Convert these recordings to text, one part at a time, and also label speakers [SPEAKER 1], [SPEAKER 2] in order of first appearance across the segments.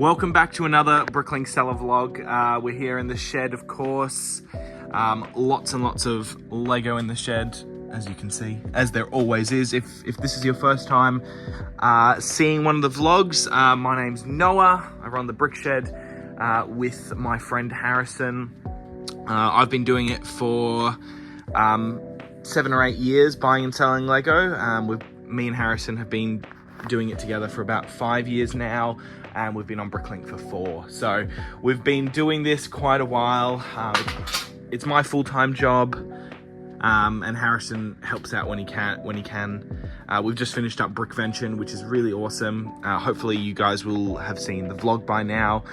[SPEAKER 1] Welcome back to another Bricklink seller vlog. We're here in the shed, of course. Lots and lots of Lego in the shed, as you can see, as there always is. If this is your first time seeing one of the vlogs, my name's Noah. I run the brick shed with my friend Harrison. I've been doing it for 7 or 8 years, buying and selling Lego. Me and Harrison have been doing it together for about 5 years now, and we've been on Bricklink for 4. So we've been doing this quite a while. It's my full-time job, and Harrison helps out when he can. We've just finished up Brickvention, which is really awesome. Hopefully you guys will have seen the vlog by now.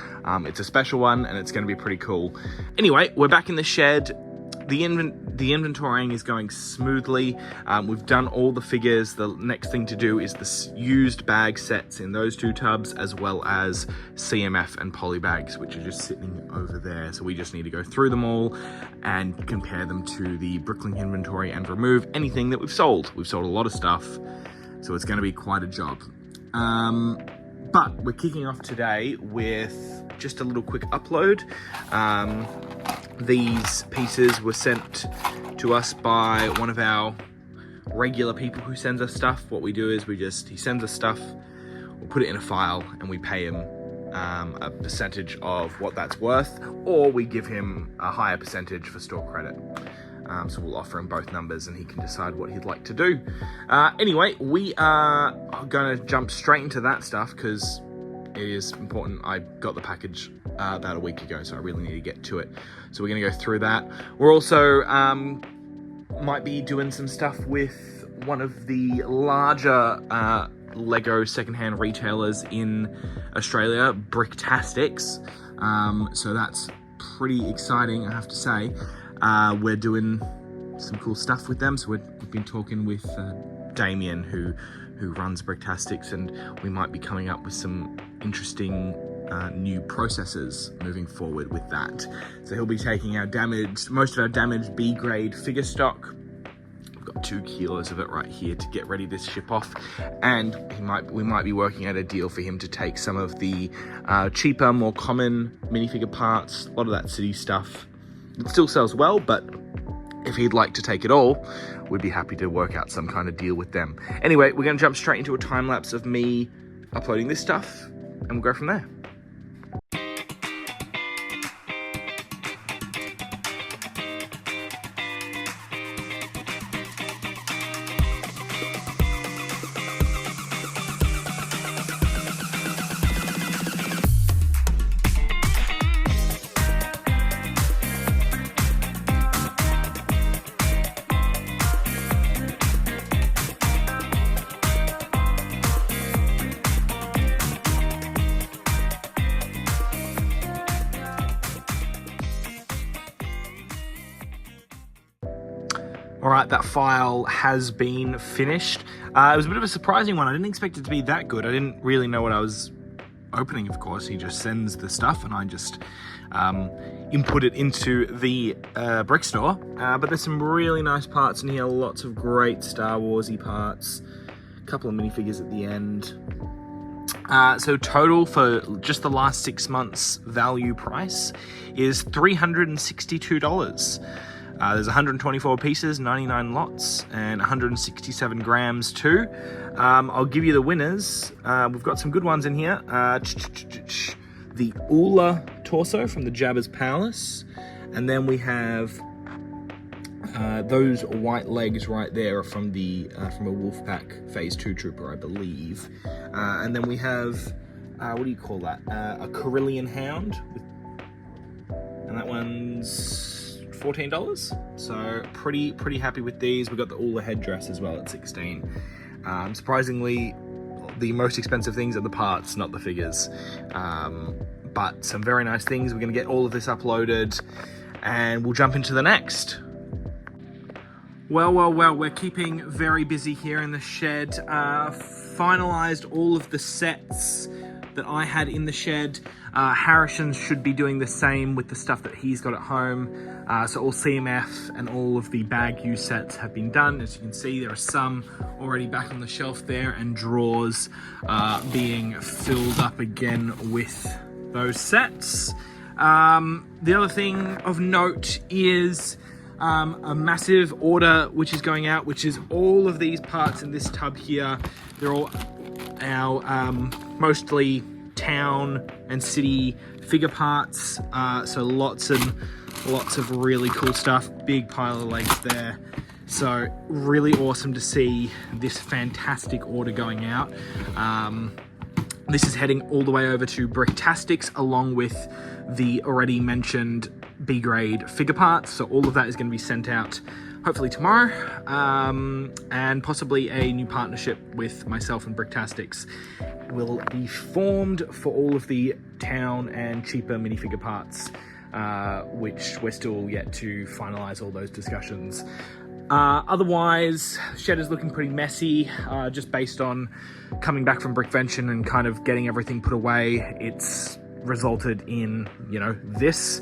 [SPEAKER 1] It's a special one and it's going to be pretty cool. Anyway, we're back in the shed. The inventorying is going smoothly. We've done all the figures. The next thing to do is the used bag sets in those 2 tubs, as well as CMF and poly bags, which are just sitting over there. So we just need to go through them all and compare them to the Bricklink inventory and remove anything that we've sold. We've sold a lot of stuff, so it's going to be quite a job. But we're kicking off today with just a little quick upload. These pieces were sent to us by one of our regular people who sends us stuff. What we do is he sends us stuff, we'll put it in a file, and we pay him a percentage of what that's worth, or we give him a higher percentage for store credit. So we'll offer him both numbers and he can decide what he'd like to do. Anyway, we are going to jump straight into that stuff because it is important. I got the package about a week ago, so I really need to get to it. So we're going to go through that. We're also might be doing some stuff with one of the larger Lego secondhand retailers in Australia, Bricktastics. So that's pretty exciting, I have to say. We're doing some cool stuff with them. So we've been talking with Damien, who runs Bricktastics, and we might be coming up with some interesting new processes moving forward with that. So he'll be taking most of our damaged B-grade figure stock. We've got 2 kilos of it right here to get ready to ship off, and we might be working out a deal for him to take some of the cheaper, more common minifigure parts, a lot of that city stuff. It still sells well, but if he'd like to take it all, we'd be happy to work out some kind of deal with them. Anyway, we're going to jump straight into a time lapse of me uploading this stuff, and we'll go from there. All right, that file has been finished. It was a bit of a surprising one. I didn't expect it to be that good. I didn't really know what I was opening, of course. He just sends the stuff and I just input it into the brick store. But there's some really nice parts in here, lots of great Star Wars-y parts, a couple of minifigures at the end. So total for just the last 6 months value price is $362. There's 124 pieces, 99 lots, and 167 grams too. I'll give you the winners. We've got some good ones in here. The Ula torso from the Jabba's Palace. And then we have those white legs right there from from a Wolfpack Phase 2 trooper, I believe. And then we have, what do you call that? A Carillion Hound. And that one's $14, so pretty happy with these. We've got the Ula headdress as well at 16. Surprisingly, the most expensive things are the parts, not the figures. But some very nice things. We're going to get all of this uploaded, and we'll jump into the next. Well, we're keeping very busy here in the shed. Finalized all of the sets that I had in the shed. Harrison should be doing the same with the stuff that he's got at home. So all CMF and all of the bag use sets have been done. As you can see, there are some already back on the shelf there, and drawers being filled up again with those sets. The other thing of note is a massive order which is going out, which is all of these parts in this tub here. They're all our mostly town and city figure parts, so lots of really cool stuff. Big pile of legs there, so really awesome to see this fantastic order going out. This is heading all the way over to Bricktastics, along with the already mentioned B grade figure parts, so all of that is going to be sent out hopefully tomorrow, and possibly a new partnership with myself and Bricktastics will be formed for all of the town and cheaper minifigure parts, which we're still yet to finalize all those discussions. Otherwise, shed is looking pretty messy, just based on coming back from Brickvention and kind of getting everything put away. It's resulted in, this.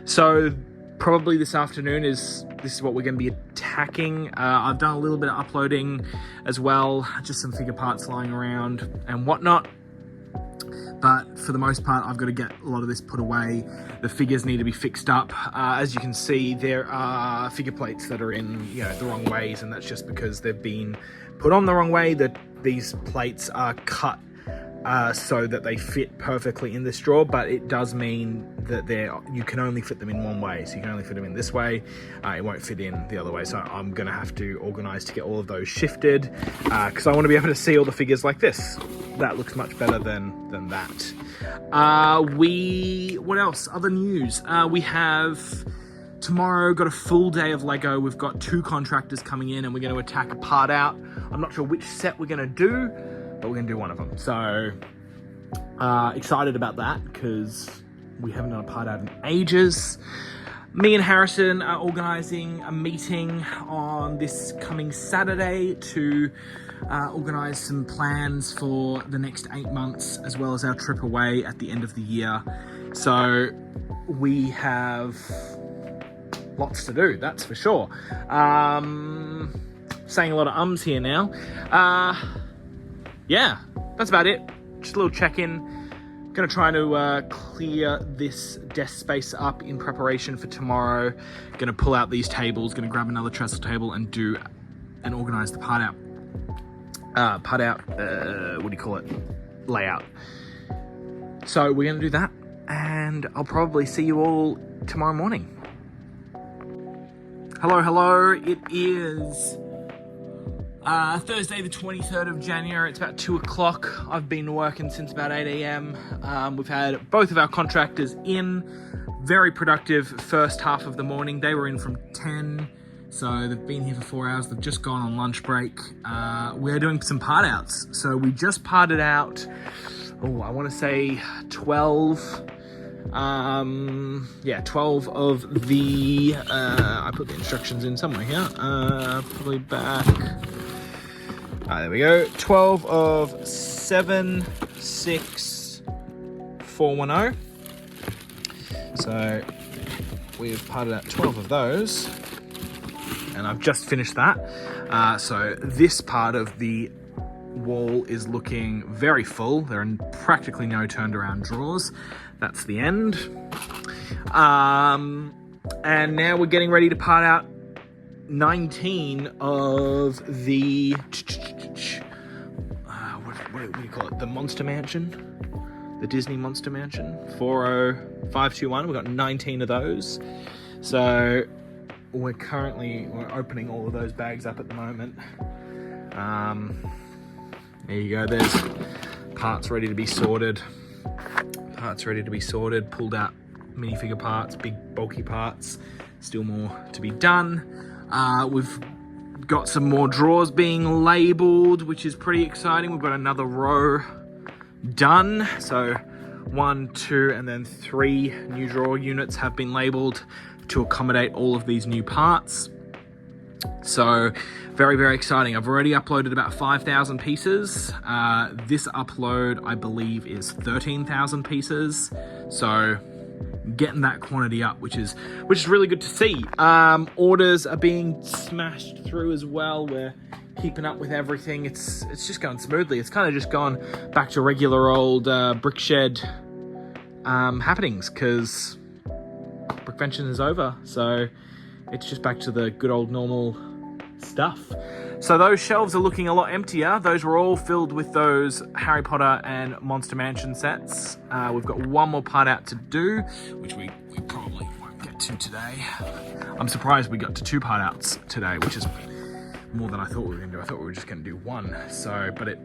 [SPEAKER 1] So probably this afternoon this is what we're going to be attacking. I've done a little bit of uploading as well, just some figure parts lying around and whatnot. But for the most part, I've got to get a lot of this put away. The figures need to be fixed up. As you can see, there are figure plates that are in the wrong ways, and that's just because they've been put on the wrong way. That these plates are cut so that they fit perfectly in this drawer, but it does mean that you can only fit them in one way. So you can only fit them in this way. It won't fit in the other way. So I'm going to have to organize to get all of those shifted, because I want to be able to see all the figures like this. That looks much better than that. What else? Other news. We have tomorrow got a full day of Lego. We've got 2 contractors coming in, and we're going to attack a part out. I'm not sure which set we're going to do, but we're going to do one of them. So excited about that, because we haven't done a part out in ages. Me and Harrison are organising a meeting on this coming Saturday to organise some plans for the next 8 months, as well as our trip away at the end of the year. So we have lots to do, that's for sure. Saying a lot of ums here now. Yeah, that's about it. Just a little check-in. Gonna try to clear this desk space up in preparation for tomorrow. Gonna pull out these tables, gonna grab another trestle table and organize the part out. What do you call it? Layout. So we're gonna do that, and I'll probably see you all tomorrow morning. Hello, it is Thursday the 23rd of January. It's about 2 o'clock. I've been working since about 8 a.m. We've had both of our contractors in. Very productive first half of the morning. They were in from 10, so they've been here for 4 hours. They've just gone on lunch break. We're doing some part outs. So we just parted out, I want to say 12. 12 of the, I put the instructions in somewhere here, probably back. There we go. 12 of 76410. So we've parted out 12 of those, and I've just finished that. So this part of the wall is looking very full. There are practically no turned around drawers. That's the end. And now we're getting ready to part out 19 of the what do you call it? The Monster Mansion, the Disney Monster Mansion 40521. We've got 19 of those. So we're opening all of those bags up at the moment. There you go. There's parts ready to be sorted. Pulled out minifigure parts, big bulky parts. Still more to be done. We've got some more drawers being labeled, which is pretty exciting. We've got another row done. So 1, 2, and then 3 new drawer units have been labeled to accommodate all of these new parts. So very, very exciting. I've already uploaded about 5,000 pieces. This upload, I believe, is 13,000 pieces. So getting that quantity up, which is really good to see. Orders are being smashed through as well. We're keeping up with everything. It's just going smoothly. It's kind of just gone back to regular old brick shed happenings, because Brickvention is over, so it's just back to the good old normal stuff. So those shelves are looking a lot emptier. Those were all filled with those Harry Potter and Monster Mansion sets. We've got one more part out to do, which we probably won't get to today. I'm surprised we got to 2 part outs today, which is more than I thought we were going to do. I thought we were just going to do 1. So, but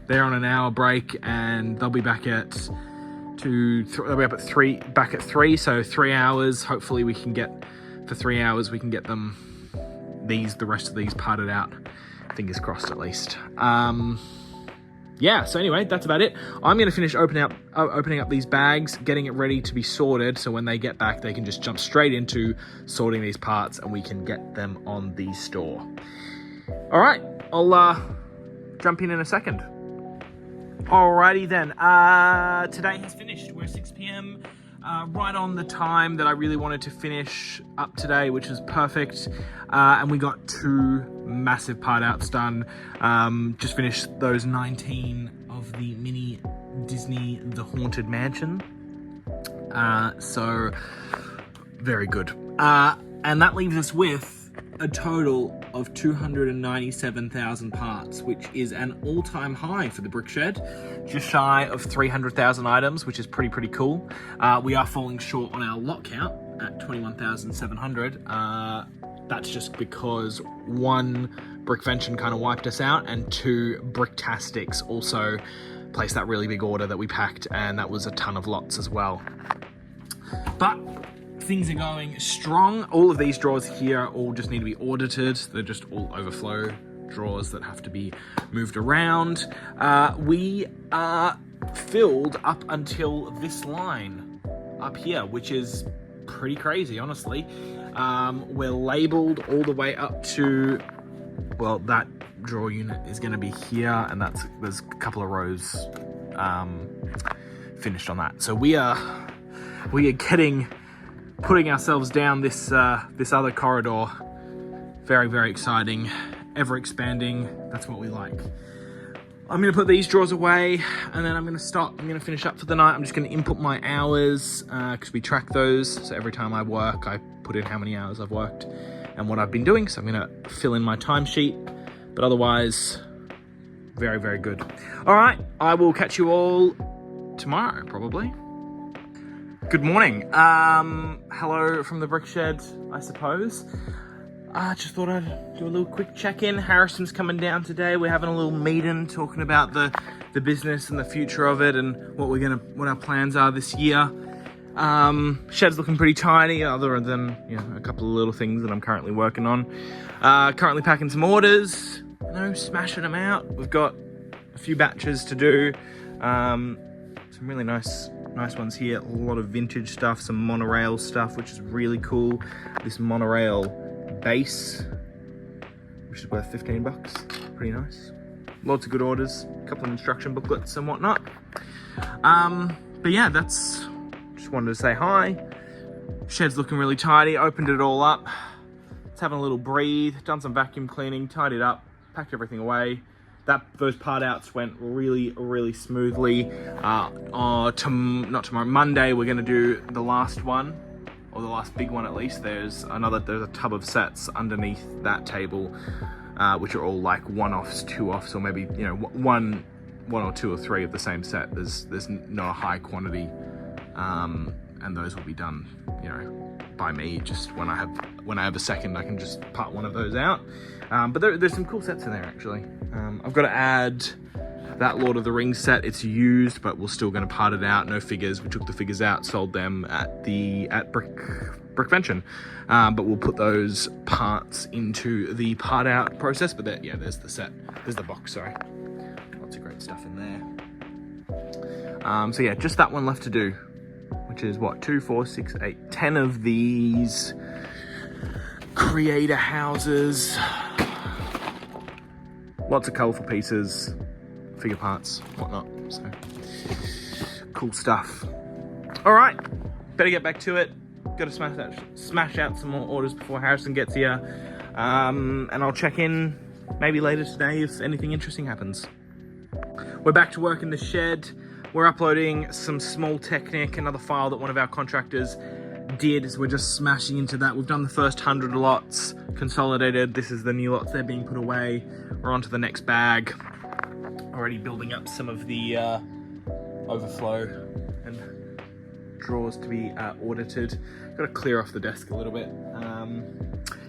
[SPEAKER 1] they're on an hour break, and they'll be back at they'll be up at 3, back at 3. So 3 hours. Hopefully we can get, for 3 hours, we can get them, the rest of these parted out. Fingers crossed, at least. Yeah, so anyway, that's about it. I'm going to finish opening up these bags, getting it ready to be sorted, so when they get back, they can just jump straight into sorting these parts, and we can get them on the store. All right, I'll jump in a second. Alrighty then, today has finished. We're 6 p.m, right on the time that I really wanted to finish up today, which is perfect. And we got 2 massive part outs done. Just finished those 19 of the mini Disney The Haunted Mansion. So very good. And that leaves us with a total of 297,000 parts, which is an all-time high for the Brick Shed. Just shy of 300,000 items, which is pretty cool. We are falling short on our lot count at 21,700. That's just because 1, Brickvention kind of wiped us out, and 2, Bricktastics also placed that really big order that we packed, and that was a ton of lots as well. But things are going strong. All of these drawers here all just need to be audited. They're just all overflow drawers that have to be moved around. We are filled up until this line up here, which is pretty crazy, honestly. We're labeled all the way up to, well, that drawer unit is going to be here, and there's a couple of rows finished on that. So we are putting ourselves down this other corridor. Very exciting, ever expanding. That's what we like. I'm gonna put these drawers away, and then I'm gonna finish up for the night. I'm just gonna input my hours, because we track those. So every time I work, I put in how many hours I've worked and what I've been doing. So I'm gonna fill in my timesheet, but otherwise, very good. All right, I will catch you all tomorrow, probably. Good morning. Hello from the Brick Shed, I suppose. I just thought I'd do a little quick check-in. Harrison's coming down today. We're having a little meeting talking about the business and the future of it, and what our plans are this year. Shed's looking pretty tiny, other than a couple of little things that I'm currently working on. Currently packing some orders, smashing them out. We've got a few batches to do. Some really nice ones here. A lot of vintage stuff, some monorail stuff, which is really cool. This monorail base, which is worth 15 bucks. Pretty nice. Lots of good orders, a couple of instruction booklets and whatnot. But yeah, just wanted to say hi. Shed's looking really tidy. Opened it all up. It's having a little breathe. Done some vacuum cleaning, tidied up, packed everything away. Those part outs went really smoothly. Not tomorrow, Monday, we're gonna do the last one, or the last big one at least. There's a tub of sets underneath that table, which are all like 1-offs, 2-offs, or maybe one or 2 or 3 of the same set. There's not a high quantity, and those will be done by me. Just when I have a second, I can just part one of those out. But there's some cool sets in there, actually. I've got to add that Lord of the Rings set. It's used, but we're still going to part it out. No figures. We took the figures out, sold them at Brickvention. But we'll put those parts into the part out process. But there's the set. There's the box, sorry. Lots of great stuff in there. So yeah, just that one left to do, which is what, 2, 4, 6, 8, 10 of these creator houses. Lots of colourful pieces, figure parts, whatnot. So cool stuff. All right, better get back to it. Got to smash out some more orders before Harrison gets here. And I'll check in maybe later today if anything interesting happens. We're back to work in the shed. We're uploading some small Technic, another file that one of our contractors did. So we're just smashing into that. We've done the first 100 lots, consolidated. This is the new lots, they're being put away. We're on to the next bag. Already building up some of the overflow and drawers to be audited. Got to clear off the desk a little bit.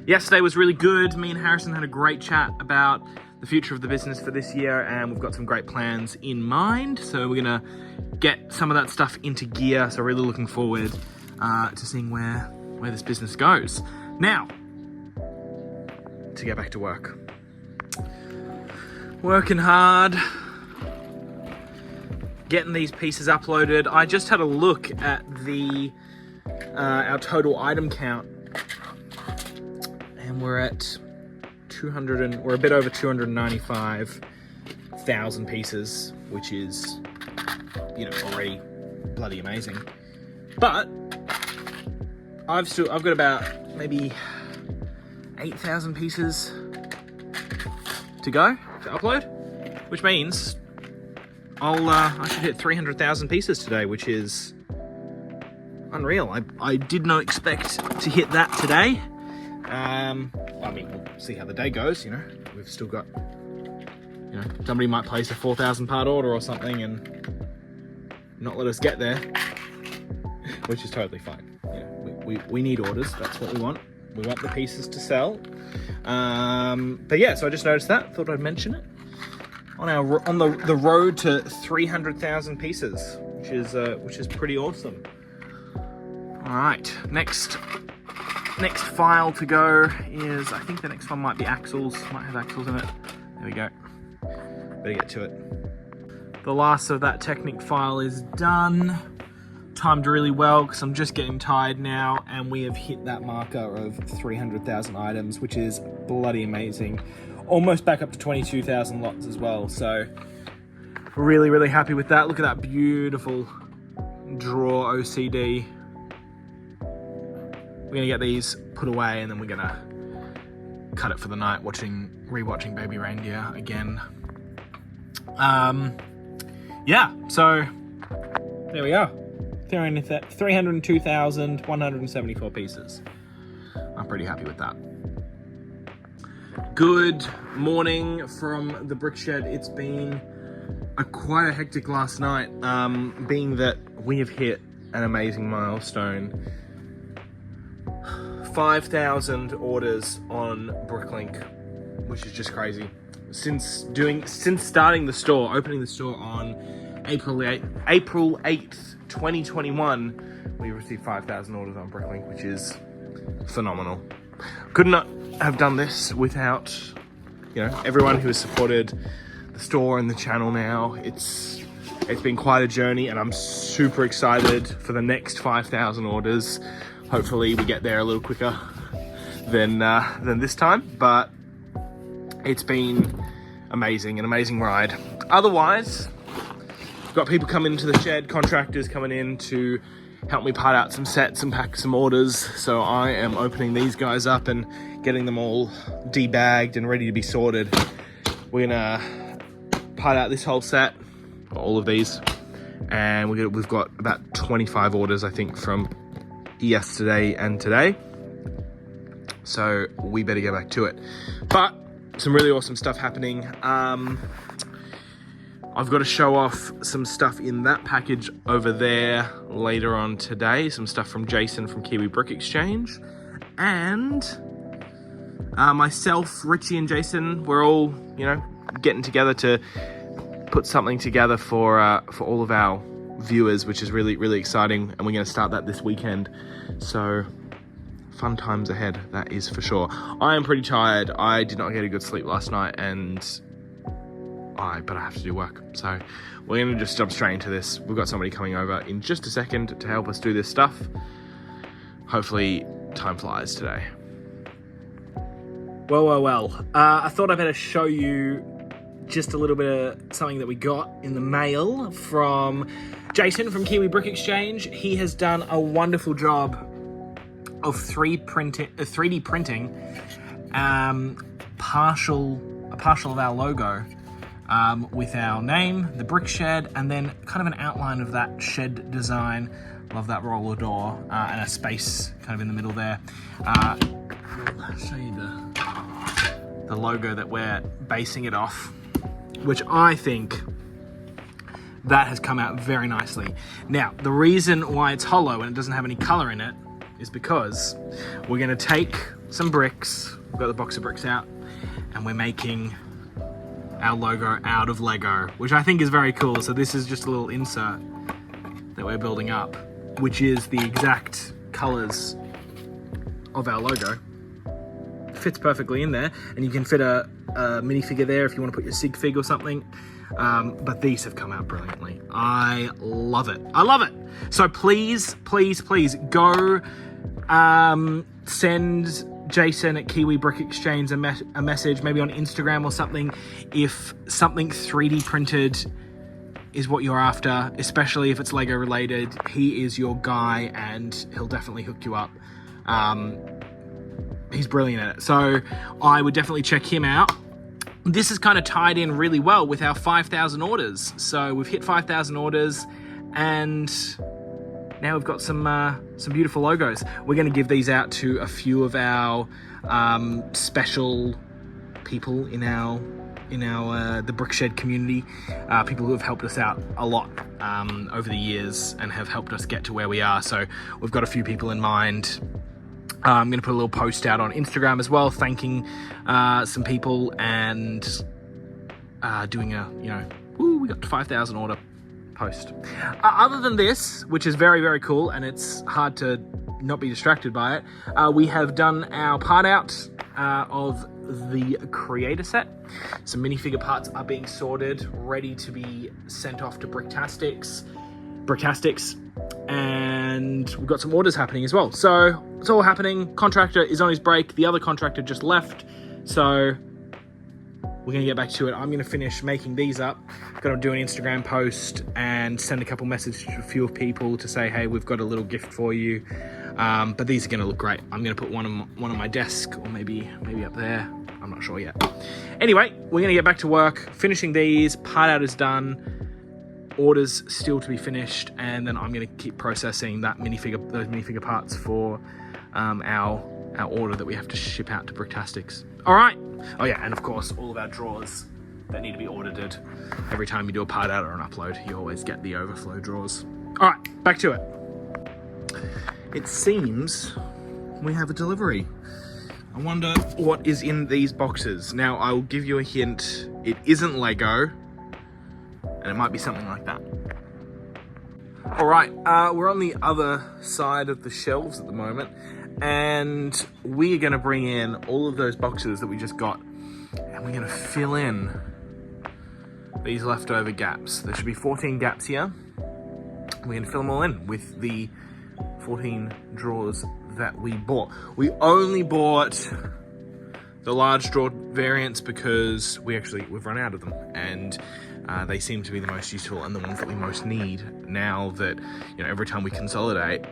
[SPEAKER 1] Yesterday was really good. Me and Harrison had a great chat about the future of the business for this year, and we've got some great plans in mind. So we're gonna get some of that stuff into gear. So really looking forward to seeing where this business goes. Now, to get back to work. Working hard, getting these pieces uploaded. I just had a look at the our total item count, and we're at we're a bit over 295,000 pieces, which is, you know, already bloody amazing. But I've got about maybe 8,000 pieces to go to upload, which means I should hit 300,000 pieces today, which is unreal. I did not expect to hit that today. I mean, we'll see how the day goes, you know. We've still got, you know, somebody might place a 4,000 part order or something and not let us get there, which is totally fine. You know, we need orders. That's what we want. We want the pieces to sell. But yeah, so I just noticed that. Thought I'd mention it on the road to 300,000 pieces, which is pretty awesome. All right, next file to go is, I think the next one might be axles. Might have axles in it. There we go. Better get to it. The last of that Technic file is done. Timed really well because I'm just getting tired now, and we have hit that marker of 300,000 items, which is bloody amazing. Almost back up to 22,000 lots as well. So really, really happy with that. Look at that beautiful drawer OCD. We're gonna get these put away, and then we're gonna cut it for the night, rewatching Baby Reindeer again. Yeah, so there we are. 302,174 pieces. I'm pretty happy with that. Good morning from the brick shed. It's been quite a hectic last night, being that we have hit an amazing milestone. 5,000 orders on Bricklink, which is just crazy. Since starting the store, opening the store on April 8th, 2021, we received 5,000 orders on Bricklink, which is phenomenal. Could not have done this without, you know, everyone who has supported the store and the channel now. It's been quite a journey, and I'm super excited for the next 5,000 orders. Hopefully we get there a little quicker than this time, but it's been amazing, an amazing ride. Otherwise, we've got people coming into the shed, contractors coming in to help me part out some sets and pack some orders. So I am opening these guys up and getting them all debagged and ready to be sorted. We're gonna part out this whole set, all of these, and we've got about 25 orders, I think, from yesterday and today. So we better get back to it. But some really awesome stuff happening. I've got to show off some stuff in that package over there later on today. Some stuff from Jason from Kiwi Brick Exchange. And myself, Richie and Jason, we're all, you know, getting together to put something together for all of our viewers, which is really, really exciting. And we're going to start that this weekend. So fun times ahead, that is for sure. I am pretty tired. I did not get a good sleep last night, but I have to do work. So we're gonna just jump straight into this. We've got somebody coming over in just a second to help us do this stuff. Hopefully time flies today. Well. I thought I better show you just a little bit of something that we got in the mail from Jason from Kiwi Brick Exchange. He has done a wonderful job of 3D printing a partial of our logo with our name, the brick shed, and then kind of an outline of that shed design. Love that roller door and a space kind of in the middle there. I'll show you the logo that we're basing it off, which I think that has come out very nicely. Now, the reason why it's hollow and it doesn't have any color in it is because we're going to take some bricks, we've got the box of bricks out, and we're making our logo out of Lego, which I think is very cool. So this is just a little insert that we're building up, which is the exact colors of our logo. Fits perfectly in there, and you can fit a minifigure there if you want to put your sig fig or something. But these have come out brilliantly. I love it. I love it. So please, please, please go send Jason at Kiwi Brick Exchange a message, maybe on Instagram or something, if something 3D printed is what you're after, especially if it's Lego related. He is your guy and he'll definitely hook you up. He's brilliant at it. So I would definitely check him out. This is kind of tied in really well with our 5,000 orders. So we've hit 5,000 orders and now we've got some beautiful logos. We're going to give these out to a few of our special people in our the Brickshed community, people who have helped us out a lot over the years and have helped us get to where we are. So we've got a few people in mind. I'm going to put a little post out on Instagram as well, thanking some people and doing a, we got to 5,000 order post. Other than this, which is very, very cool, and it's hard to not be distracted by it, we have done our part out of the creator set. Some minifigure parts are being sorted, ready to be sent off to Bricktastics, and we've got some orders happening as well. So it's all happening. Contractor is on his break. The other contractor just left, so we're going to get back to it. I'm going to finish making these up. Got to do an Instagram post and send a couple messages to a few people to say, hey, we've got a little gift for you. But these are going to look great. I'm going to put one on my desk, or maybe up there. I'm not sure yet. Anyway, we're going to get back to work, finishing these. Part out is done. Orders still to be finished, and then I'm going to keep processing those minifigure parts for our order that we have to ship out to Bricktastics. All right. Oh yeah, and of course, all of our drawers that need to be audited. Every time you do a part out or an upload, you always get the overflow drawers. All right, back to it. It seems we have a delivery. I wonder what is in these boxes. Now, I will give you a hint. It isn't Lego, and it might be something like that. All right, we're on the other side of the shelves at the moment, and we are going to bring in all of those boxes that we just got, and we're going to fill in these leftover gaps. There should be 14 gaps here. We're going to fill them all in with the 14 drawers that we bought. We only bought the large drawer variants because we've run out of them, and they seem to be the most useful and the ones that we most need now that, every time we consolidate,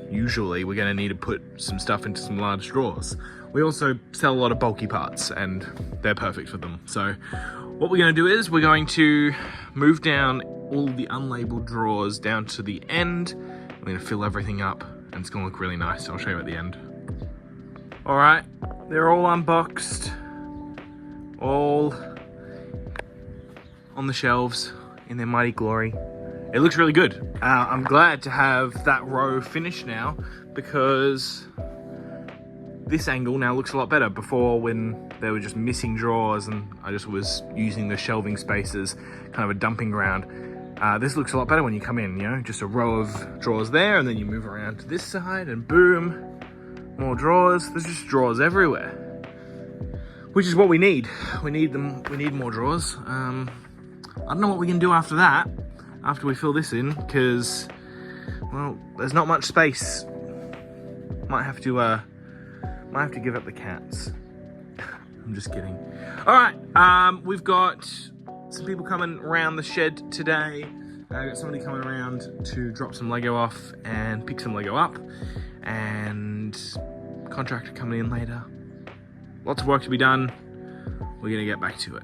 [SPEAKER 1] usually we're going to need to put some stuff into some large drawers. We also sell a lot of bulky parts, and they're perfect for them. So what we're going to do is we're going to move down all the unlabeled drawers down to the end. We're going to fill everything up, and it's going to look really nice. I'll show you at the end. All right, they're all unboxed, all on the shelves in their mighty glory. It looks really good. I'm glad to have that row finished now, because this angle now looks a lot better. Before, when they were just missing drawers and I just was using the shelving space as kind of a dumping ground, this looks a lot better when you come in, just a row of drawers there, and then you move around to this side and boom, more drawers. There's just drawers everywhere, which is what we need. We need them. We need more drawers. I don't know what we can do after that, after we fill this in, because, well, there's not much space. Might have to give up the cats. I'm just kidding. All right, we've got some people coming around the shed today. I got somebody coming around to drop some Lego off and pick some Lego up, and contractor coming in later. Lots of work to be done. We're gonna get back to it.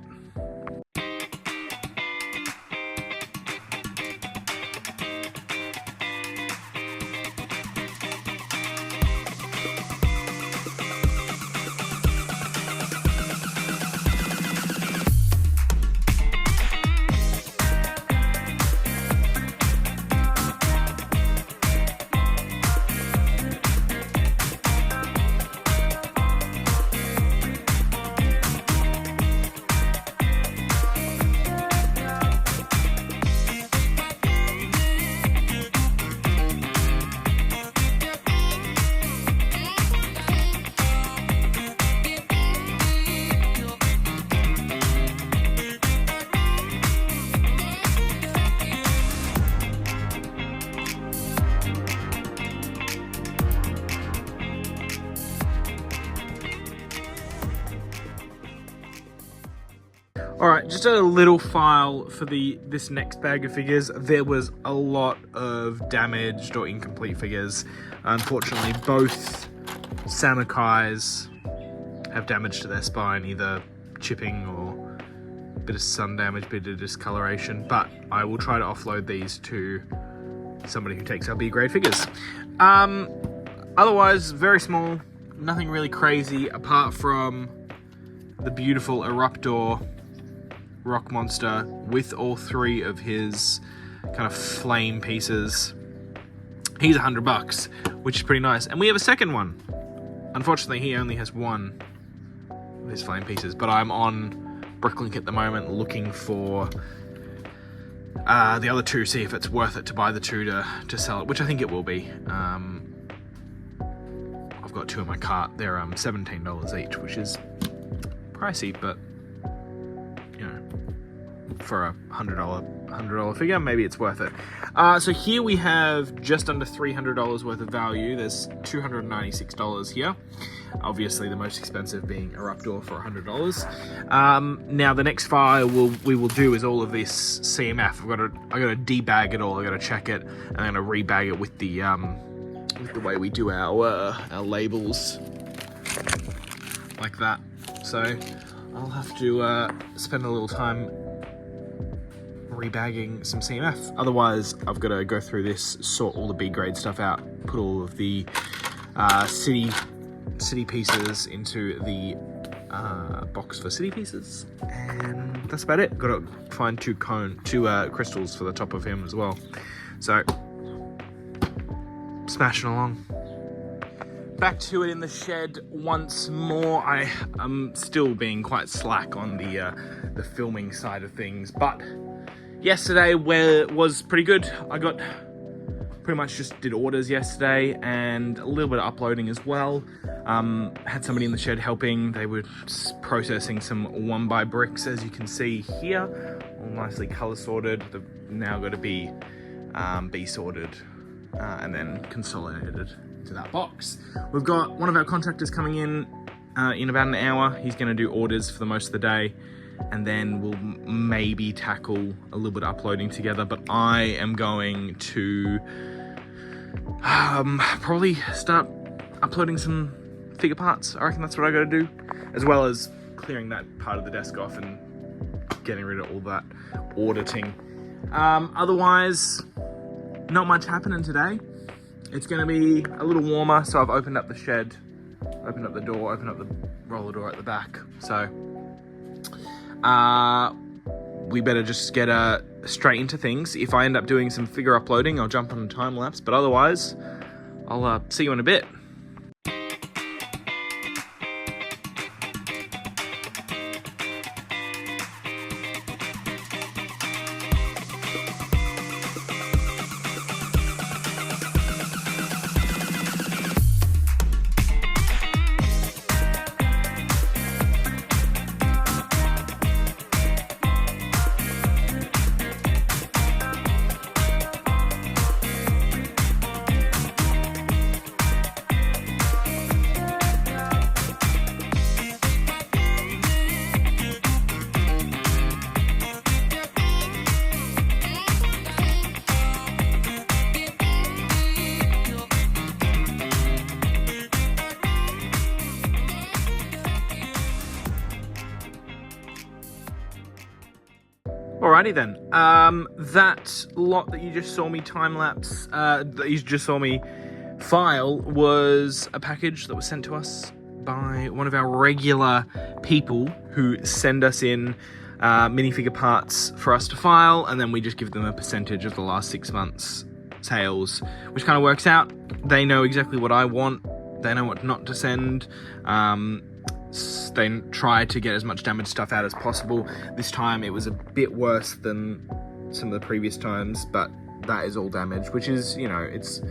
[SPEAKER 1] Alright, just a little file for this next bag of figures. There was a lot of damaged or incomplete figures. Unfortunately, both Samukais have damage to their spine, either chipping or a bit of sun damage, bit of discoloration, but I will try to offload these to somebody who takes our B grade figures. Otherwise, very small, nothing really crazy apart from the beautiful Eruptor rock monster with all three of his kind of flame pieces. He's $100, which is pretty nice. And we have a second one. Unfortunately, he only has one of his flame pieces, but I'm on Bricklink at the moment looking for the other two, see if it's worth it to buy the two to sell it, which I think it will be. I've got two in my cart. They're $17 each, which is pricey, but you know, for a $100 figure, maybe it's worth it. So here we have just under $300 worth of value. There's $296 here. Obviously, the most expensive being Eruptor for $100. Now the next file we will do is all of this CMF. I got to debag it all. I got to check it, and I'm going to rebag it with the way we do our labels, like that. So I'll have to spend a little time rebagging some CMF. Otherwise, I've got to go through this, sort all the B grade stuff out, put all of the city pieces into the box for city pieces, and that's about it. Got to find two crystals for the top of him as well. So smashing along. Back to it in the shed once more. I am still being quite slack on the filming side of things, but yesterday was pretty good. I got pretty much just did orders yesterday and a little bit of uploading as well. Had somebody in the shed helping. They were processing some 1x bricks, as you can see here, all nicely color sorted. They've now got to be sorted and then consolidated to that box. We've got one of our contractors coming in about an hour. He's going to do orders for the most of the day, and then we'll maybe tackle a little bit of uploading together. But I am going to probably start uploading some figure parts. I reckon that's what I got to do, as well as clearing that part of the desk off and getting rid of all that auditing. Otherwise, not much happening today. It's going to be a little warmer, so I've opened up the shed, opened up the door, opened up the roller door at the back. So we better just get straight into things. If I end up doing some figure uploading, I'll jump on a time lapse, but otherwise I'll see you in a bit. Alrighty then. That lot that you just saw me time-lapse, that you just saw me file, was a package that was sent to us by one of our regular people who send us in minifigure parts for us to file, and then we just give them a percentage of the last 6 months sales, which kind of works out. They know exactly what I want. They know what not to send. They try to get as much damaged stuff out as possible. This time it was a bit worse than some of the previous times, but that is all damaged, which is, you know, it's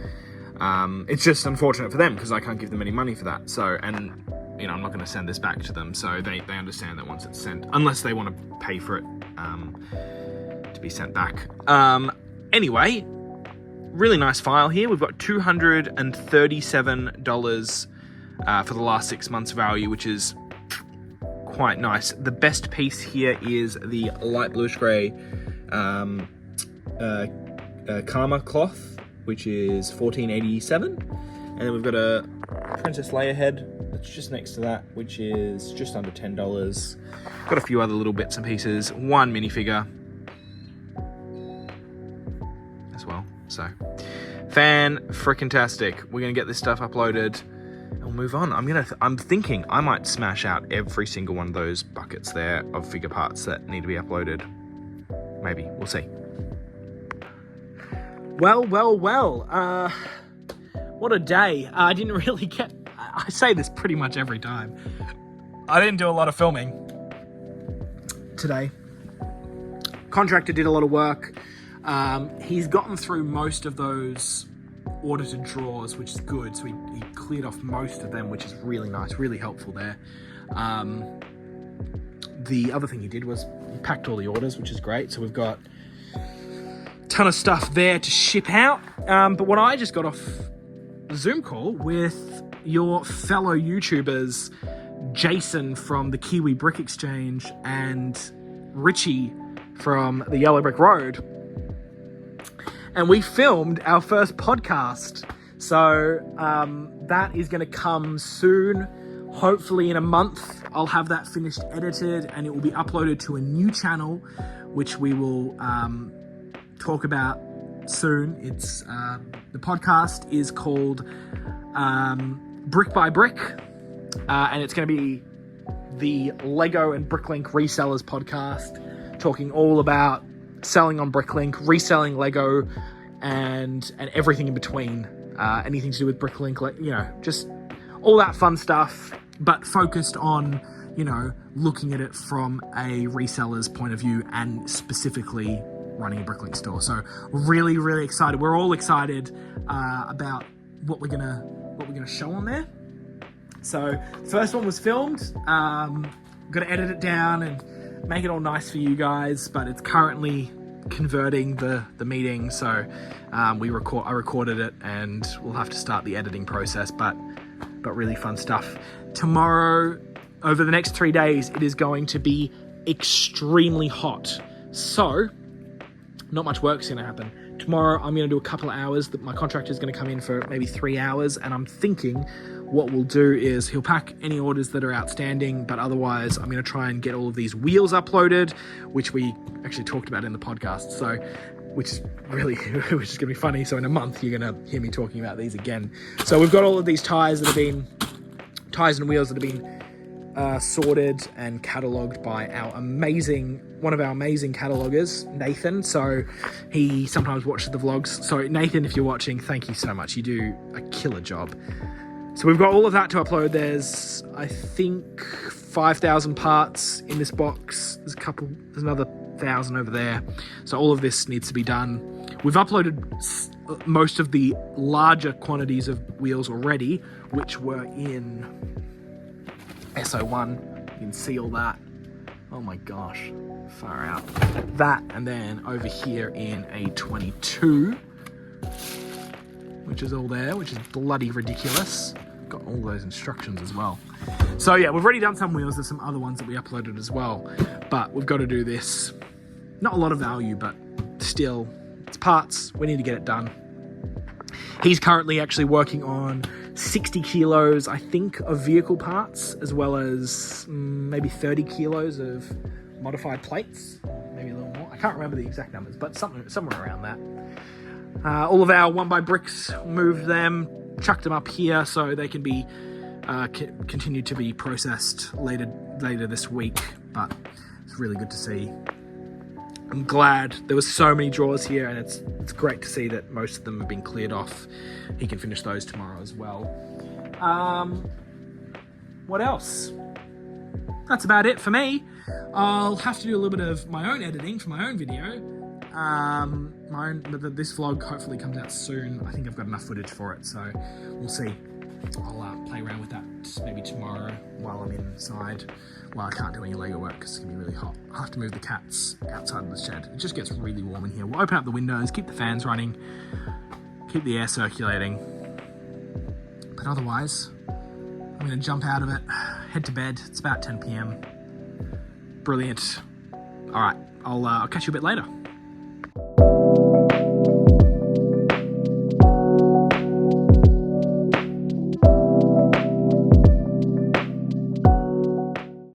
[SPEAKER 1] just unfortunate for them because I can't give them any money for that. So, and you know, I'm not going to send this back to them, so they understand that once it's sent, unless they want to pay for it to be sent back. Anyway, really nice file here. We've got $237 for the last 6 months value, which is quite nice. The best piece here is the light bluish grey Karma cloth, which is $14.87, and then we've got a Princess Leia head that's just next to that, which is just under $10. Got a few other little bits and pieces, one minifigure as well. So fan-frickin-tastic. We're gonna get this stuff uploaded and we'll move on. I'm thinking I might smash out every single one of those buckets there of figure parts that need to be uploaded. Maybe, we'll see. Well, what a day. I didn't really get, I say this pretty much every time, I didn't do a lot of filming today. Contractor did a lot of work. He's gotten through most of those audited drawers, which is good. So he cleared off most of them, which is really nice, really helpful there. The other thing he did was he packed all the orders, which is great. So we've got a ton of stuff there to ship out. But what I just got off the Zoom call with your fellow YouTubers, Jason from the Kiwi Brick Exchange and Richie from the Yellow Brick Road. And we filmed our first podcast. So that is going to come soon. Hopefully in a month, I'll have that finished edited and it will be uploaded to a new channel, which we will talk about soon. It's the podcast is called Brick by Brick, and it's going to be the Lego and Bricklink Resellers podcast, talking all about selling on Bricklink, reselling Lego, and everything in between. Anything to do with Bricklink, you know, just all that fun stuff, but focused on, you know, looking at it from a reseller's point of view and specifically running a Bricklink store. So really, really excited. We're all excited about what we're gonna show on there. So first one was filmed. Gonna edit it down and make it all nice for you guys, but it's currently converting the meeting. So I recorded it and we'll have to start the editing process, but really fun stuff. Tomorrow, over the next 3 days, it is going to be extremely hot. So not much work's going to happen. Tomorrow, I'm going to do a couple of hours. My contractor's going to come in for maybe 3 hours, and I'm thinking what we'll do is he'll pack any orders that are outstanding, but otherwise I'm going to try and get all of these wheels uploaded, which we actually talked about in the podcast. So, which is going to be funny. So in a month, you're going to hear me talking about these again. So we've got all of these tires and wheels that have been sorted and catalogued by one of our amazing catalogers, Nathan. So he sometimes watches the vlogs. So Nathan, if you're watching, thank you so much. You do a killer job. So we've got all of that to upload. There's, I think, 5,000 parts in this box. There's another 1,000 over there. So all of this needs to be done. We've uploaded most of the larger quantities of wheels already, which were in SO1. You can see all that. Oh my gosh, far out. That, and then over here in A22, which is all there, which is bloody ridiculous. Got all those instructions as well. So yeah, we've already done some wheels. There's some other ones that we uploaded as well, but we've got to do this. Not a lot of value, but still, it's parts. We need to get it done. He's currently actually working on 60 kilos, I think, of vehicle parts, as well as maybe 30 kilos of modified plates, maybe a little more. I
[SPEAKER 2] can't remember the exact numbers, but somewhere around that. All of our 1x bricks, moved them, chucked them up here so they can be continue to be processed later this week. But it's really good to see. I'm glad there was so many drawers here, and it's great to see that most of them have been cleared off. He can finish those tomorrow as well. What else? That's about it for me. I'll have to do a little bit of my own editing for my own video. But this vlog hopefully comes out soon. I think I've got enough footage for it, so we'll see. I'll play around with that maybe tomorrow while I'm inside. Well, I can't do any Lego work because it's going to be really hot. I have to move the cats outside of the shed. It just gets really warm in here. We'll open up the windows, keep the fans running, keep the air circulating. But otherwise, I'm going to jump out of it, head to bed. It's about 10 p.m. Brilliant. All right, I'll catch you a bit later.